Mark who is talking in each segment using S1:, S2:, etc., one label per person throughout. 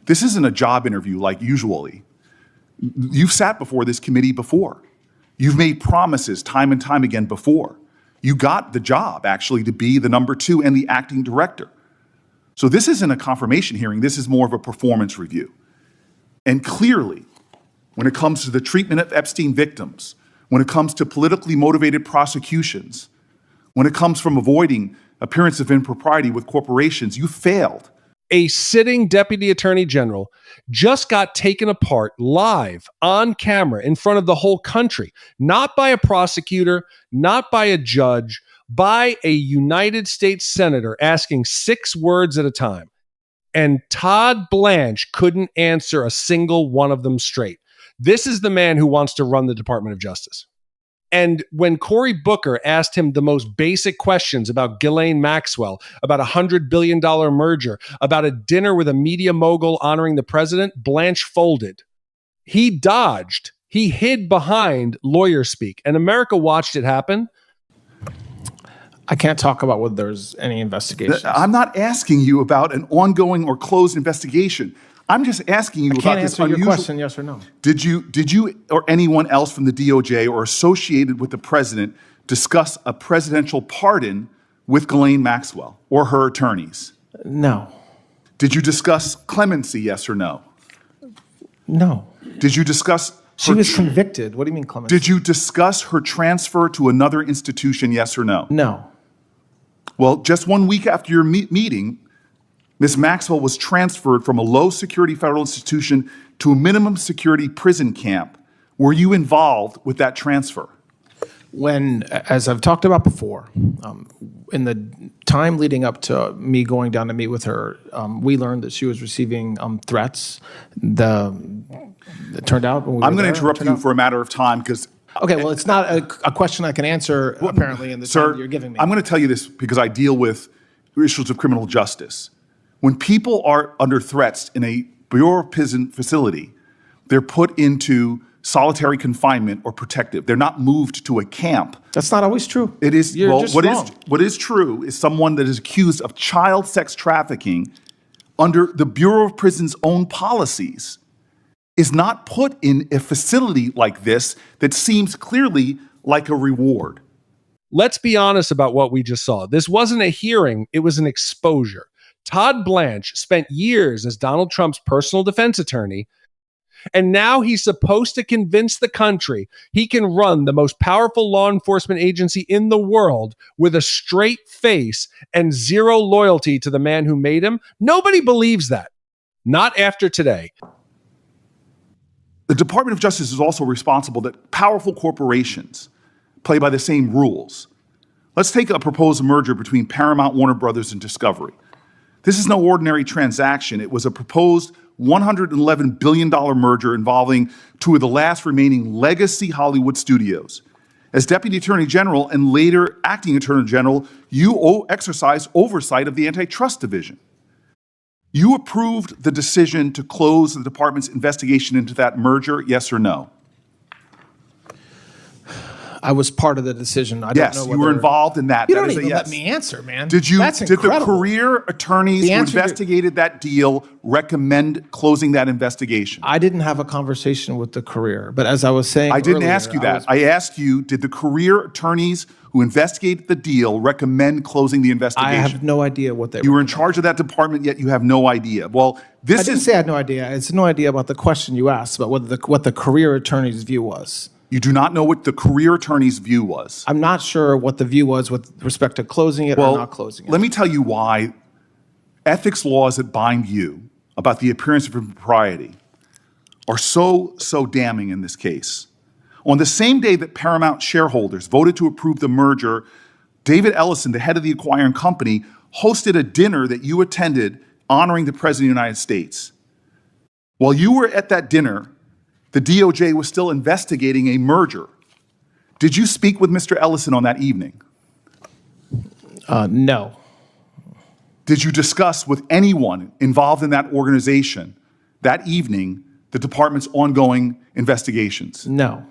S1: This isn't a job interview like usually. You've sat before this committee before. You've made promises time and time again before. You got the job, actually, to be the number 2 and the acting director. So this isn't a confirmation hearing. This is more of a performance review. And clearly, when it comes to the treatment of Epstein victims, when it comes to politically motivated prosecutions, when it comes from avoiding appearance of impropriety with corporations, you failed.
S2: A sitting deputy attorney general just got taken apart live on camera in front of the whole country, not by a prosecutor, not by a judge, by a United States senator asking 6 words at a time. And Todd Blanche couldn't answer a single one of them straight. This is the man who wants to run the Department of Justice. And when Cory Booker asked him the most basic questions about Ghislaine Maxwell, about a $100 billion merger, about a dinner with a media mogul honoring the president, Blanche folded. He dodged. He hid behind lawyer speak. And America watched it happen.
S3: I can't talk about whether there's any investigation.
S1: I'm not asking you about an ongoing or closed investigation. I'm just asking you about this unusual.
S3: Your question, yes or no.
S1: Did you or anyone else from the DOJ or associated with the president discuss a presidential pardon with Ghislaine Maxwell or her attorneys?
S3: No.
S1: Did you discuss clemency, yes or no?
S3: No.
S1: Did you discuss...
S3: She was convicted. What do you mean clemency?
S1: Did you discuss her transfer to another institution, yes or no?
S3: No.
S1: Well, just 1 week after your meeting, Ms. Maxwell was transferred from a low-security federal institution to a minimum security prison camp. Were you involved with that transfer?
S3: When, as I've talked about before, in the time leading up to me going down to meet with her, we learned that she was receiving threats. It turned out when we
S1: I'm going to interrupt you for a matter of time because...
S3: Okay, well, it's not a question I can answer, apparently, in the time you're giving me.
S1: I'm going to tell you this because I deal with issues of criminal justice. When people are under threats in a Bureau of Prison facility, they're put into solitary confinement or protective. They're not moved to a camp.
S3: That's not always true.
S1: It is.
S3: You're
S1: well,
S3: just
S1: what
S3: wrong.
S1: What is true is someone that is accused of child sex trafficking under the Bureau of Prison's own policies is not put in a facility like this that seems clearly like a reward.
S2: Let's be honest about what we just saw. This wasn't a hearing, it was an exposure. Todd Blanche spent years as Donald Trump's personal defense attorney, and now he's supposed to convince the country he can run the most powerful law enforcement agency in the world with a straight face and zero loyalty to the man who made him. Nobody believes that. Not after today.
S1: The Department of Justice is also responsible that powerful corporations play by the same rules. Let's take a proposed merger between Paramount, Warner Brothers, and Discovery. This is no ordinary transaction. It was a proposed $111 billion merger involving 2 of the last remaining legacy Hollywood studios. As Deputy Attorney General and later Acting Attorney General, you exercise oversight of the Antitrust Division. You approved the decision to close the department's investigation into that merger, yes or no?
S3: I was part of the decision. I
S1: yes,
S3: don't know
S1: you were involved in that.
S3: You
S1: that
S3: don't
S1: is
S3: even
S1: a yes.
S3: let me answer, man.
S1: Did the career attorneys who investigated that deal recommend closing that investigation?
S3: I didn't have a conversation with the career, but as I was saying
S1: I didn't
S3: earlier,
S1: ask you that. I asked you, did the career attorneys who investigated the deal recommend closing the investigation?
S3: I have no idea what they
S1: You were in charge of that department, yet you have no idea. Well,
S3: I didn't say I had no idea. It's no idea about the question you asked about what the career attorney's view was.
S1: You do not know what the career attorney's view was.
S3: I'm not sure what the view was with respect to closing it or not closing it.
S1: Let me tell you why ethics laws that bind you about the appearance of impropriety are so damning in this case. On the same day that Paramount shareholders voted to approve the merger, David Ellison, the head of the acquiring company, hosted a dinner that you attended honoring the President of the United States. While you were at that dinner, the DOJ was still investigating a merger. Did you speak with Mr. Ellison on that evening?
S3: No.
S1: Did you discuss with anyone involved in that organization that evening the department's ongoing investigations?
S3: No.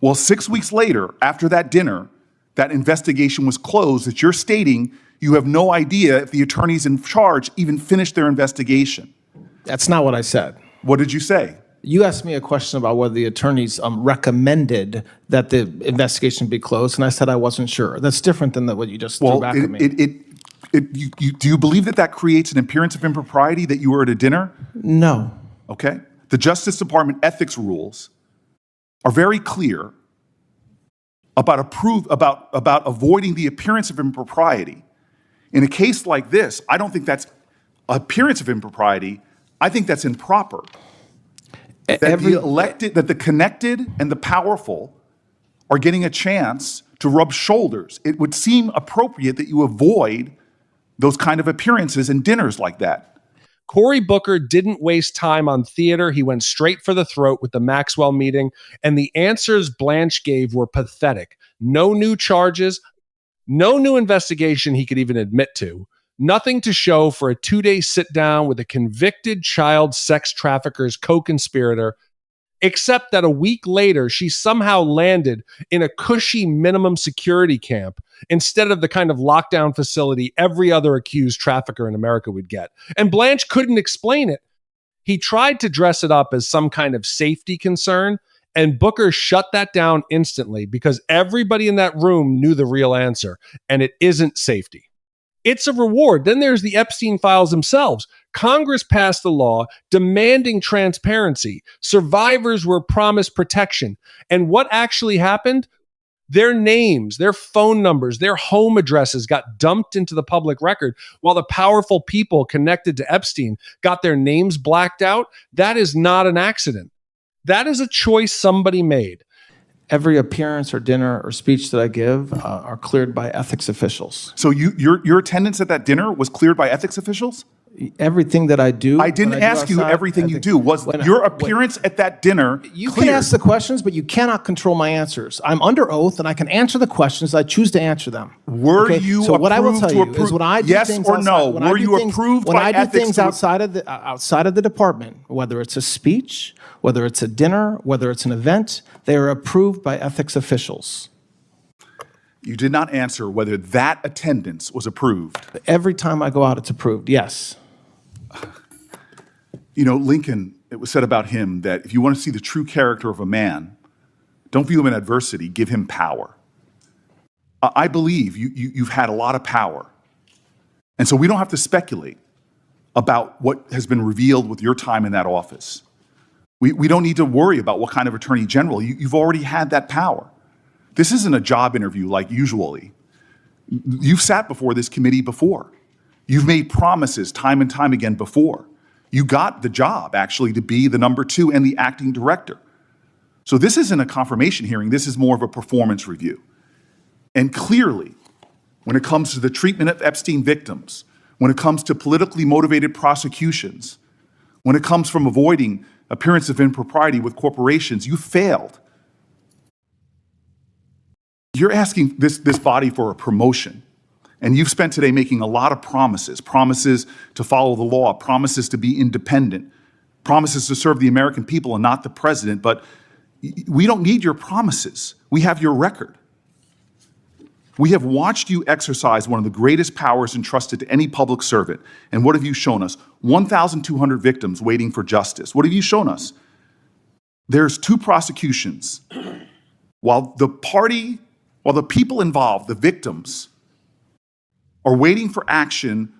S1: Well, 6 weeks later, after that dinner, that investigation was closed, that you're stating you have no idea if the attorneys in charge even finished their investigation.
S3: That's not what I said.
S1: What did you say?
S3: You asked me a question about whether the attorneys recommended that the investigation be closed, and I said I wasn't sure. That's different than what you just threw back at me.
S1: Do you believe that creates an appearance of impropriety that you were at a dinner?
S3: No.
S1: Okay. The Justice Department ethics rules are very clear about avoiding the appearance of impropriety. In a case like this, I don't think that's appearance of impropriety. I think that's improper. That the connected and the powerful are getting a chance to rub shoulders. It would seem appropriate that you avoid those kind of appearances and dinners like that.
S2: Cory Booker didn't waste time on theater. He went straight for the throat with the Maxwell meeting, and the answers Blanche gave were pathetic. No new charges, no new investigation he could even admit to, nothing to show for a 2-day sit-down with a convicted child sex trafficker's co-conspirator, except that a week later, she somehow landed in a cushy minimum security camp instead of the kind of lockdown facility every other accused trafficker in America would get. And Blanche couldn't explain it. He tried to dress it up as some kind of safety concern, and Booker shut that down instantly because everybody in that room knew the real answer, and it isn't safety. It's a reward. Then there's the Epstein files themselves. Congress passed the law demanding transparency. Survivors were promised protection. And what actually happened? Their names, their phone numbers, their home addresses got dumped into the public record while the powerful people connected to Epstein got their names blacked out. That is not an accident. That is a choice somebody made.
S3: Every appearance or dinner or speech that I give are cleared by ethics officials.
S1: So your attendance at that dinner was cleared by ethics officials?
S3: Everything that I do.
S1: I didn't ask you everything you do. Was your appearance at that dinner
S3: You
S1: cleared?
S3: can ask the questions, but you cannot control my answers. I'm under oath, and I can answer the questions. I choose to answer them.
S1: Were you
S3: so what I will
S1: approved
S3: tell
S1: to
S3: you is when I do
S1: yes
S3: things
S1: or
S3: outside,
S1: no?
S3: when
S1: Were
S3: I do
S1: you
S3: things,
S1: approved
S3: when
S1: by
S3: I do
S1: ethics
S3: things
S1: to-
S3: outside of the department, whether it's a speech, whether it's a dinner, whether it's an event, they are approved by ethics officials.
S1: You did not answer whether that attendance was approved.
S3: Every time I go out, it's approved. Yes.
S1: You know, Lincoln, it was said about him that if you want to see the true character of a man, don't view him in adversity, give him power. I believe you've had a lot of power. And so we don't have to speculate about what has been revealed with your time in that office. We don't need to worry about what kind of attorney general. You've already had that power. This isn't a job interview like usually. You've sat before this committee before. You've made promises time and time again before. You got the job, actually, to be the number 2 and the acting director. So this isn't a confirmation hearing. This is more of a performance review. And clearly, when it comes to the treatment of Epstein victims, when it comes to politically motivated prosecutions, when it comes from avoiding appearance of impropriety with corporations, you failed. You're asking this body for a promotion. And you've spent today making a lot of promises to follow the law, promises to be independent, promises to serve the American people and not the president. But we don't need your promises. We have your record. We have watched you exercise one of the greatest powers entrusted to any public servant. And what have you shown us? 1,200 victims waiting for justice. What have you shown us? There's 2 prosecutions. While the people involved, the victims, are waiting for action,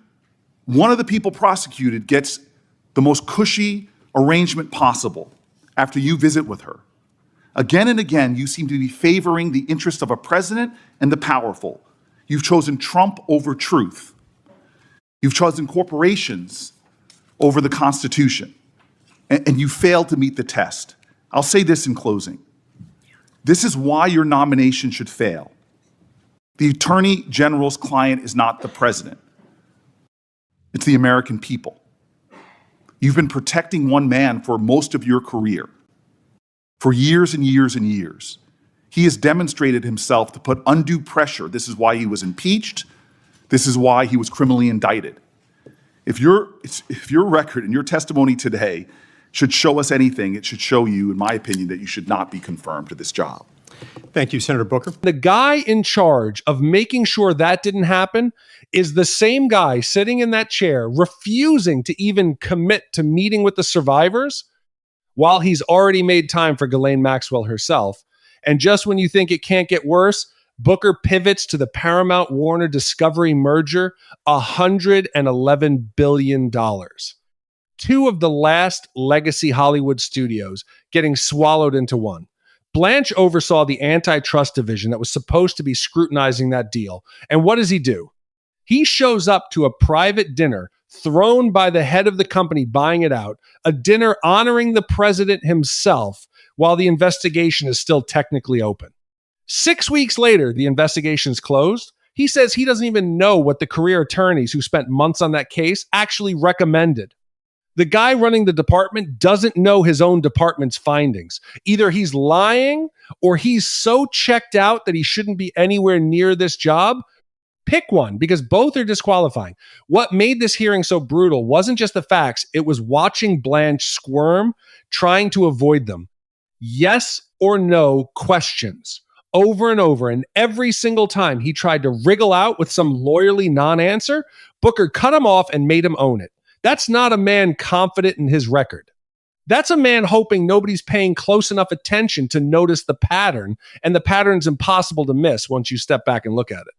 S1: one of the people prosecuted gets the most cushy arrangement possible after you visit with her. Again and again, you seem to be favoring the interest of a president and the powerful. You've chosen Trump over truth. You've chosen corporations over the Constitution. And you failed to meet the test. I'll say this in closing. This is why your nomination should fail. The Attorney General's client is not the president. It's the American people. You've been protecting one man for most of your career, for years and years and years. He has demonstrated himself to put undue pressure. This is why he was impeached. This is why he was criminally indicted. If your record and your testimony today should show us anything, it should show you, in my opinion, that you should not be confirmed to this job.
S4: Thank you, Senator Booker.
S2: The guy in charge of making sure that didn't happen is the same guy sitting in that chair, refusing to even commit to meeting with the survivors while he's already made time for Ghislaine Maxwell herself. And just when you think it can't get worse, Booker pivots to the Paramount Warner Discovery merger, $111 billion. Two of the last legacy Hollywood studios getting swallowed into one. Blanche oversaw the antitrust division that was supposed to be scrutinizing that deal. And what does he do? He shows up to a private dinner thrown by the head of the company buying it out, a dinner honoring the president himself while the investigation is still technically open. 6 weeks later, the investigation's closed. He says he doesn't even know what the career attorneys who spent months on that case actually recommended. The guy running the department doesn't know his own department's findings. Either he's lying or he's so checked out that he shouldn't be anywhere near this job. Pick one, because both are disqualifying. What made this hearing so brutal wasn't just the facts, it was watching Blanche squirm, trying to avoid them. Yes or no questions. Over and over, and every single time he tried to wriggle out with some lawyerly non-answer, Booker cut him off and made him own it. That's not a man confident in his record. That's a man hoping nobody's paying close enough attention to notice the pattern, and the pattern's impossible to miss once you step back and look at it.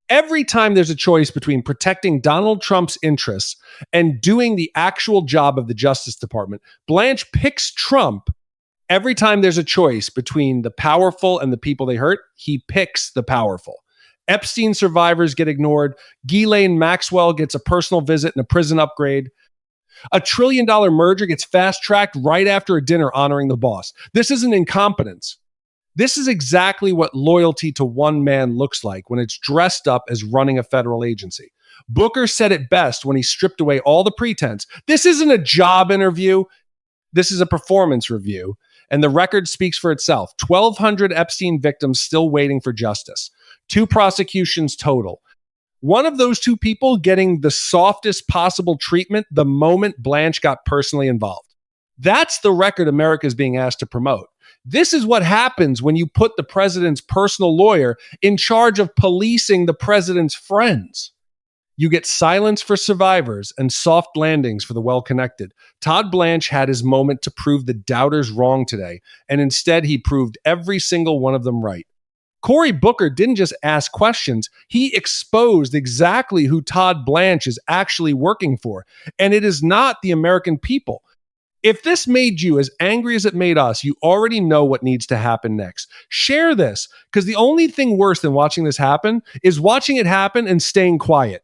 S2: Every time there's a choice between protecting Donald Trump's interests and doing the actual job of the Justice Department, Blanche picks Trump. Every time there's a choice between the powerful and the people they hurt, he picks the powerful. Epstein survivors get ignored. Ghislaine Maxwell gets a personal visit and a prison upgrade. A $1 trillion merger gets fast-tracked right after a dinner honoring the boss. This isn't incompetence. This is exactly what loyalty to one man looks like when it's dressed up as running a federal agency. Booker said it best when he stripped away all the pretense. This isn't a job interview. This is a performance review. And the record speaks for itself. 1,200 Epstein victims still waiting for justice. 2 prosecutions total. One of those 2 people getting the softest possible treatment the moment Blanche got personally involved. That's the record America is being asked to promote. This is what happens when you put the president's personal lawyer in charge of policing the president's friends. You get silence for survivors and soft landings for the well-connected. Todd Blanche had his moment to prove the doubters wrong today, and instead he proved every single one of them right. Cory Booker didn't just ask questions, he exposed exactly who Todd Blanche is actually working for, and it is not the American people. If this made you as angry as it made us, you already know what needs to happen next. Share this, because the only thing worse than watching this happen is watching it happen and staying quiet.